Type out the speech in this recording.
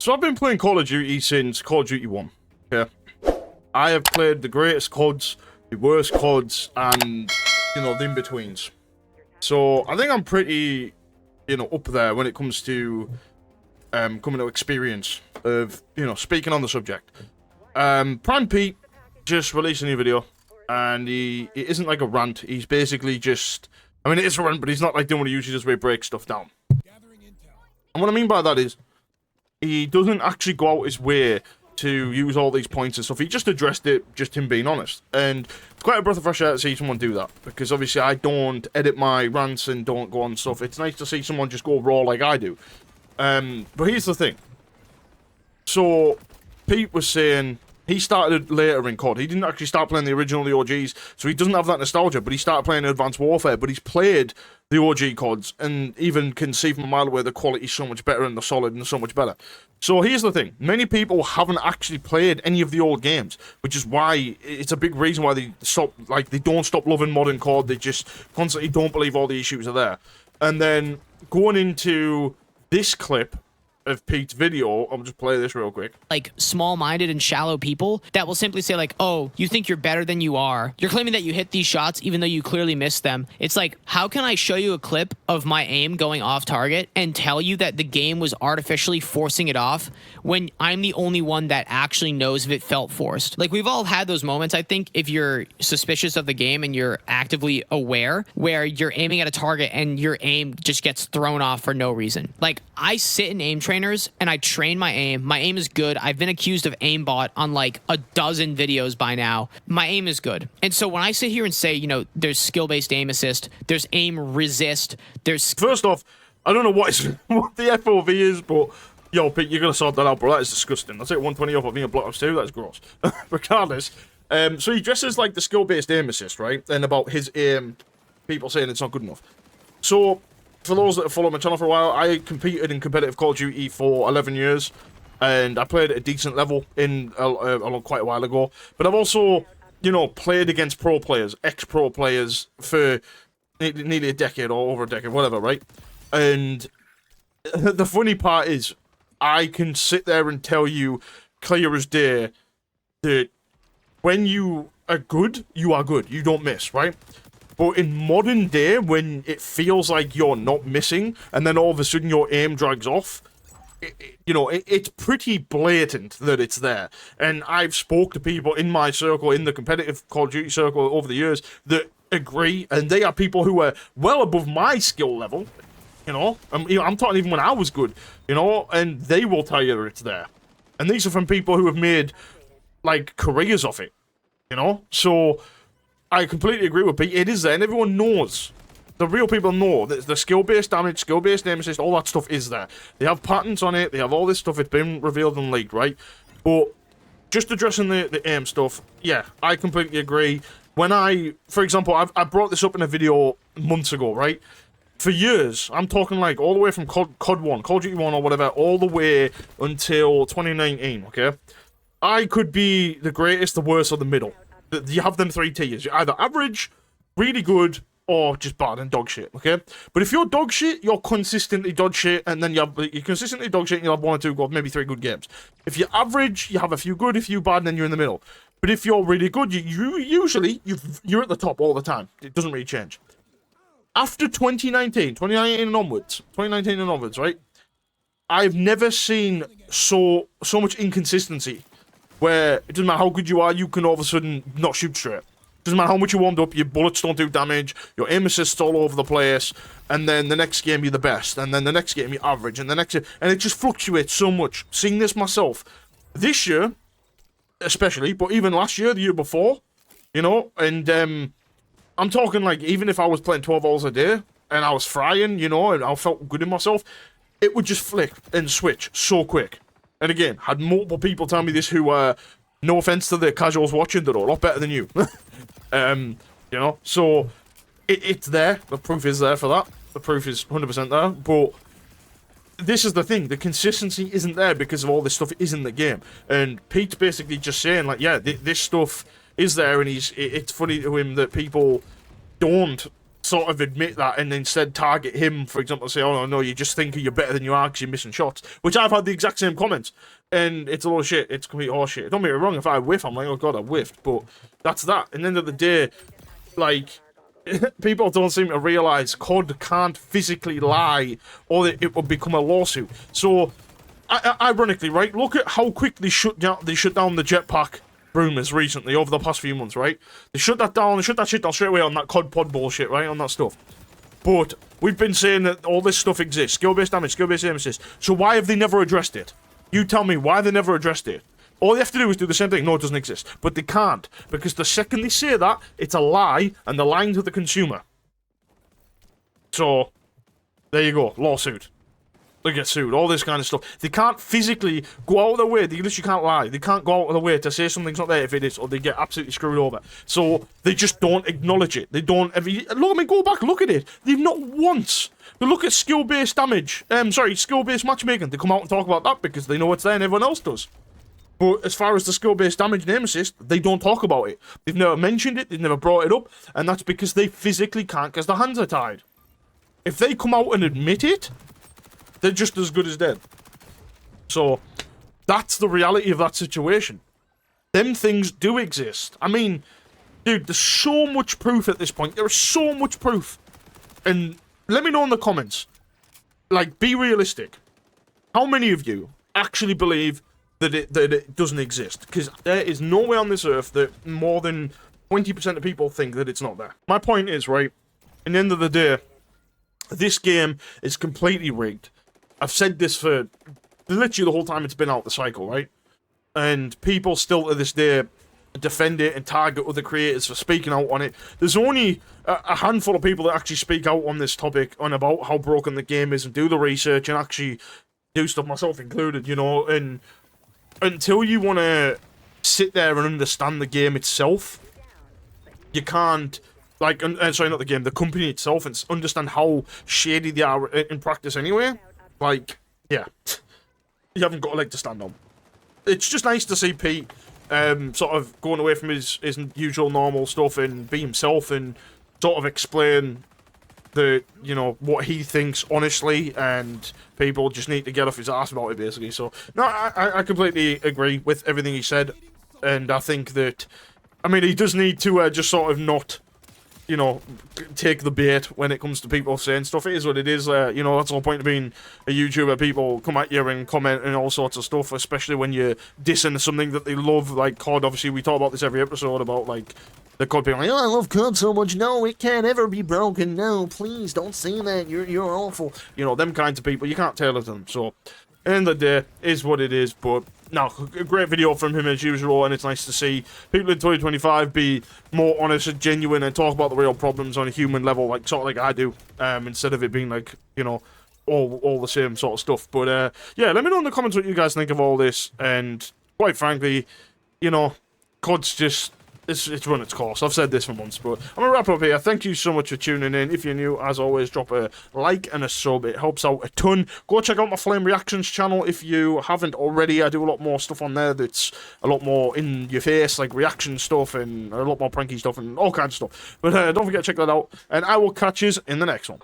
So I've been playing Call of Duty since Call of Duty 1, okay? I have played the greatest CODs, the worst CODs, and, you know, the in-betweens. So I think I'm pretty, you know, up there when it comes to coming to experience of, you know, speaking on the subject. Prime Pete just released a new video, and it isn't like a rant. He's basically just, I mean, it is a rant, but he's not like doing what he usually does where he breaks stuff down. And what I mean by that is, he doesn't actually go out his way to use all these points and stuff. He just addressed it, just him being honest. And it's quite a breath of fresh air to see someone do that. Because obviously I don't edit my rants and don't go on stuff. It's nice to see someone just go raw like I do. But here's the thing. So, Pete was saying he started later in COD. He didn't actually start playing the original, the OGs, so he doesn't have that nostalgia, but he started playing Advanced Warfare, but he's played the OG CODs, and even can see from a mile away the quality's so much better and the solid and so much better. So here's the thing. Many people haven't actually played any of the old games, which is why it's a big reason why they stop, like, they don't stop loving modern COD. They just constantly don't believe all the issues are there. And then going into this clip of Pete's video, I'll just play this real quick. Like small-minded and shallow people that will simply say like, oh, you think you're better than you are. You're claiming that you hit these shots even though you clearly missed them. It's like, how can I show you a clip of my aim going off target and tell you that the game was artificially forcing it off when I'm the only one that actually knows if it felt forced? Like, we've all had those moments, I think, if you're suspicious of the game and you're actively aware, where you're aiming at a target and your aim just gets thrown off for no reason. Like, I sit in aim trainers and I train my aim. My aim is good. I've been accused of aimbot on like a dozen videos by now. My aim is good. And so when I sit here and say, you know, there's skill-based aim assist, there's aim resist, there's... First off, I don't know what the FOV is, but yo, Pete, you're gonna sort that out, bro. That is disgusting. That's it, 120 off of being a Black Ops 2. That's gross. Regardless, so he dresses like the skill-based aim assist, right? And about his aim, people saying it's not good enough. So, for those that have followed my channel for a while, I competed in competitive Call of Duty for 11 years, and I played at a decent level in quite a while ago. But I've also, you know, played against pro players, ex-pro players for nearly a decade or over a decade, whatever, right? And the funny part is, I can sit there and tell you clear as day that when you are good, you are good. You don't miss, right? But in modern day, when it feels like you're not missing, and then all of a sudden your aim drags off, it's pretty blatant that it's there. And I've spoke to people in my circle, in the competitive Call of Duty circle over the years, that agree, and they are people who are well above my skill level, I'm talking even when I was good, and they will tell you that it's there. And these are from people who have made, like, careers of it, So, I completely agree with Pete. It is there, and everyone knows. The real people know that the skill-based damage, skill-based aim assist, all that stuff is there. They have patterns on it, they have all this stuff, it's been revealed and leaked, right? But, just addressing the aim stuff, yeah, I completely agree. When for example, I brought this up in a video months ago, right? For years, I'm talking like all the way from COD 1, Call of Duty 1 or whatever, all the way until 2019, okay? I could be the greatest, the worst, or the middle. You have them three tiers. You're either average, really good, or just bad and dog shit, okay? But if you're dog shit, you're consistently dog shit, and then you're consistently dog shit, and you'll have one or two good, maybe three good games. If you're average, you have a few good, a few bad, and then you're in the middle. But if you're really good, you're at the top all the time. It doesn't really change. After 2019 and onwards, right? I've never seen so much inconsistency where it doesn't matter how good you are, you can all of a sudden not shoot straight. Doesn't matter how much you warmed up, your bullets don't do damage, your aim assist's all over the place, and then the next game you're the best, and then the next game you're average, and and it just fluctuates so much. Seeing this myself, this year, especially, but even last year, the year before, and I'm talking like, even if I was playing 12 hours a day, and I was frying, and I felt good in myself, it would just flick and switch so quick. And again, had multiple people tell me this who, no offense to the casuals watching, they're a lot better than you. So it's there. The proof is there for that. The proof is 100% there. But this is the thing. The consistency isn't there because of all this stuff is in the game. And Pete's basically just saying, like, yeah, this stuff is there, and it's funny to him that people don't sort of admit that and instead target him, for example, say, oh no, you just think you're better than you are because you're missing shots, which I've had the exact same comments, and it's a lot of shit. It's complete horse shit. Don't get me wrong, if I whiff, I'm like, oh god, I whiffed, but that's that. At the end of the day, like, people don't seem to realise COD can't physically lie or it will become a lawsuit. So, ironically, right, look at how quick they shut down the jetpack rumours recently over the past few months, right? They shut that shit down straight away on that COD pod bullshit, right? On that stuff. But we've been saying that all this stuff exists. Skill-based damage, skill-based aim assist. So why have they never addressed it? You tell me why they never addressed it. All they have to do is do the same thing. No, it doesn't exist. But they can't. Because the second they say that, it's a lie, and they're lying to the consumer. So, there you go. Lawsuit. They get sued, all this kind of stuff. They can't physically go out of their way. They literally can't lie. They can't go out of their way to say something's not there if it is, or they get absolutely screwed over. So they just don't acknowledge it. They don't ever. Look, I mean, go back, look at it. They've not once. They look at skill-based damage. Skill-based matchmaking. They come out and talk about that because they know it's there and everyone else does. But as far as the skill-based damage and aim assist, they don't talk about it. They've never mentioned it. They've never brought it up, and that's because they physically can't because their hands are tied. If they come out and admit it, they're just as good as dead. So, that's the reality of that situation. Them things do exist. I mean, dude, there's so much proof at this point. There is so much proof. And let me know in the comments. Like, be realistic. How many of you actually believe that it doesn't exist? Because there is no way on this earth that more than 20% of people think that it's not there. My point is, right, at the end of the day, this game is completely rigged. I've said this for literally the whole time it's been out the cycle, right? And people still to this day defend it and target other creators for speaking out on it. There's only a handful of people that actually speak out on this topic and about how broken the game is and do the research and actually do stuff, myself included, you know, and until you want to sit there and understand the game itself, you can't, like, sorry, not the game, the company itself, and understand how shady they are in practice anyway. Like, yeah, you haven't got a leg to stand on. It's just nice to see Pete sort of going away from his usual normal stuff and be himself and sort of explain the, you know, what he thinks honestly, and people just need to get off his ass about it, basically. So, no, I completely agree with everything he said, and I think that, I mean, he does need to just sort of not, you know, take the bait when it comes to people saying stuff. It is what it is. You know, that's the whole point of being a YouTuber. People come at you and comment and all sorts of stuff, especially when you're dissing something that they love, like COD. Obviously, we talk about this every episode about, like, the COD being like, oh, I love COD so much. No, it can't ever be broken. No, please don't say that. You're awful. You know, them kinds of people. You can't tailor them. So, end of the day, is what it is. But no, a great video from him as usual, and it's nice to see people in 2025 be more honest and genuine and talk about the real problems on a human level, like sort of like I do, instead of it being like, you know, all the same sort of stuff. But yeah, let me know in the comments what you guys think of all this, and quite frankly, you know, COD's just, it's run its course. I've said this for months, but I'm going to wrap up here. Thank you so much for tuning in. If you're new, as always, drop a like and a sub. It helps out a ton. Go check out my Flame Reactions channel if you haven't already. I do a lot more stuff on there that's a lot more in your face, like reaction stuff and a lot more pranky stuff and all kinds of stuff. But don't forget to check that out, and I will catch you in the next one.